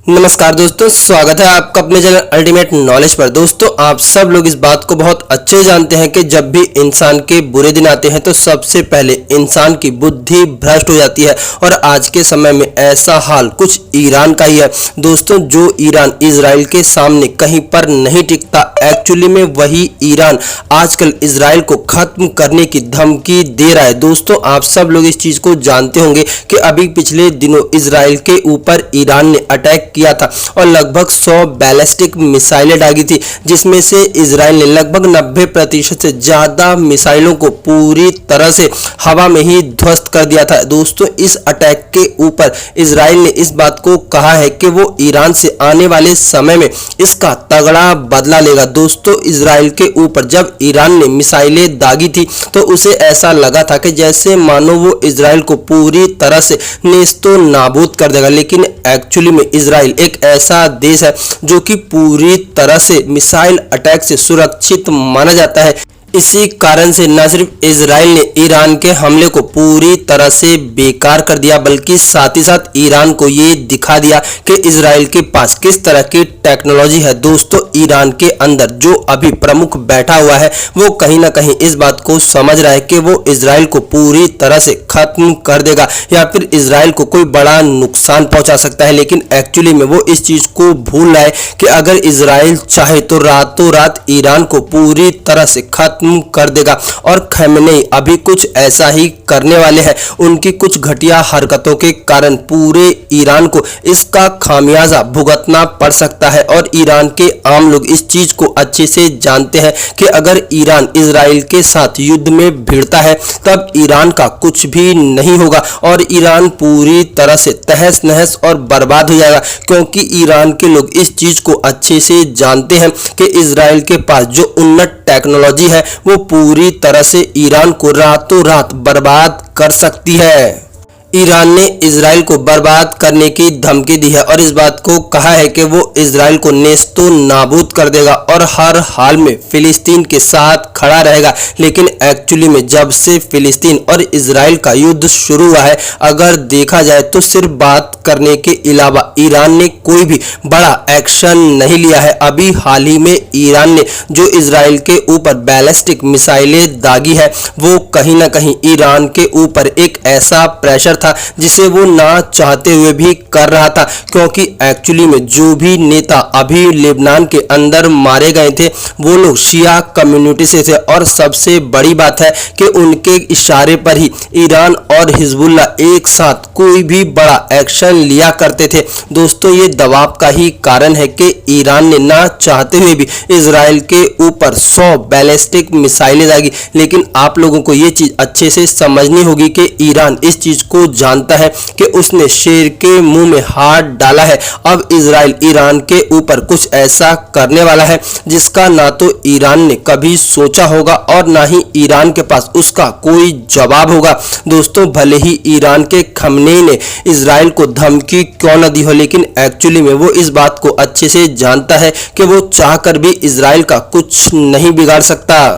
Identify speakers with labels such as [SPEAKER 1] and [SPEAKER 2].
[SPEAKER 1] नमस्कार दोस्तों, स्वागत है आपका अपने चैनल अल्टीमेट नॉलेज पर। दोस्तों, आप सब लोग इस बात को बहुत अच्छे से जानते हैं कि जब भी इंसान के बुरे दिन आते हैं तो सबसे पहले इंसान की बुद्धि भ्रष्ट हो जाती है। और आज के समय में ऐसा हाल कुछ ईरान का ही है। दोस्तों, जो ईरान इजराइल के सामने कहीं पर नहीं टिकता, एक्चुअली में वही ईरान आजकल इजराइल को खत्म करने की धमकी दे रहा है। दोस्तों, आप सब लोग इस चीज को जानते होंगे कि अभी पिछले दिनों इजराइल के ऊपर ईरान ने अटैक किया था और लगभग 100 बैलिस्टिक मिसाइलें दागी थी, जिसमें से इजराइल ने लगभग 90% से ज्यादा मिसाइलों को पूरी तरह से हवा में ही ध्वस्त कर दिया था। दोस्तों, इस अटैक के ऊपर इजराइल ने इस बात को कहा है कि वो ईरान से आने वाले समय में इसका तगड़ा बदला लेगा। दोस्तों, इजराइल के ऊपर जब ईरान ने मिसाइलें दागी थी तो उसे ऐसा लगा था कि जैसे मानो वो इजराइल को पूरी तरह से नेस्तो नाबूद कर देगा, लेकिन एक्चुअली में इजराइल एक ऐसा देश है जो कि पूरी तरह से मिसाइल अटैक से सुरक्षित माना जाता है। इसी कारण से न सिर्फ इजराइल ने ईरान के हमले को पूरी तरह से बेकार कर दिया, बल्कि साथ ही साथ ईरान को ये दिखा दिया कि इजराइल के पास किस तरह की टेक्नोलॉजी है। दोस्तों, ईरान के अंदर जो अभी प्रमुख बैठा हुआ है वो कहीं ना कहीं इस बात को समझ रहा है कि वो इजराइल को पूरी तरह से खत्म कर देगा या फिर इजराइल को कोई बड़ा नुकसान पहुंचा सकता है। लेकिन एक्चुअली में वो इस चीज को भूल रहा है कि अगर इजराइल चाहे तो रातों रात ईरान को पूरी तरह से खत्म कर देगा। और खमेनी अभी कुछ ऐसा ही करने वाले हैं। उनकी कुछ घटिया हरकतों के कारण पूरे ईरान को इसका खामियाजा भुगतना पड़ सकता है। और ईरान के आम लोग इस चीज को अच्छे से जानते हैं कि अगर ईरान इजराइल के साथ युद्ध में भिड़ता है तब ईरान का कुछ भी नहीं होगा और ईरान पूरी तरह से तहस नहस और बर्बाद हो जाएगा, क्योंकि ईरान के लोग इस चीज को अच्छे से जानते हैं कि इजराइल के पास जो उन्नत टेक्नोलॉजी है वो पूरी तरह से ईरान को रातों रात बर्बाद कर सकती है। ईरान ने इजराइल को बर्बाद करने की धमकी दी है और इस बात को कहा है कि वो इजराइल को नेस्तो नाबूद कर देगा और हर हाल में फिलिस्तीन के साथ खड़ा रहेगा। लेकिन एक्चुअली में जब से फिलिस्तीन और इजराइल का युद्ध शुरू हुआ है, अगर देखा जाए तो सिर्फ बात करने के अलावा ईरान ने कोई भी बड़ा एक्शन नहीं लिया है। अभी हाल ही में ईरान ने जो इजराइल के ऊपर बैलिस्टिक मिसाइलें दागी है वो कहीं ना कहीं ईरान के ऊपर एक ऐसा प्रेशर था जिसे वो ना चाहते हुए भी कर रहा था, क्योंकि एक्चुअली में जो भी नेता अभी लेबनान के अंदर मारे गए थे वो लोग शिया कम्युनिटी से थे। और सबसे बड़ी बात है कि उनके इशारे पर ही ईरान और हिजबुल्ला एक साथ कोई भी बड़ा एक्शन लिया करते थे। दोस्तों, ये दबाव का ही कारण है कि ईरान ने ना चाहते हुए भी इजराइल के ऊपर 100 बैलिस्टिक मिसाइलें दागी। लेकिन आप लोगों को ये चीज अच्छे से समझनी होगी कि ईरान इस चीज को जानता है कि उसने शेर के मुंह में हाथ डाला है। अब इजराइल ईरान के ऊपर कुछ ऐसा करने वाला है जिसका ना तो ईरान ने कभी सोचा होगा और ना ही ईरान के पास उसका कोई जवाब होगा। दोस्तों, भले ही ईरान के खमेनी ने इजराइल को धमकी क्यों न दी हो, लेकिन एक्चुअली में वो इस बात को अच्छे से जानता है कि वो चाहकर भी इजराइल का कुछ नहीं बिगाड़ सकता।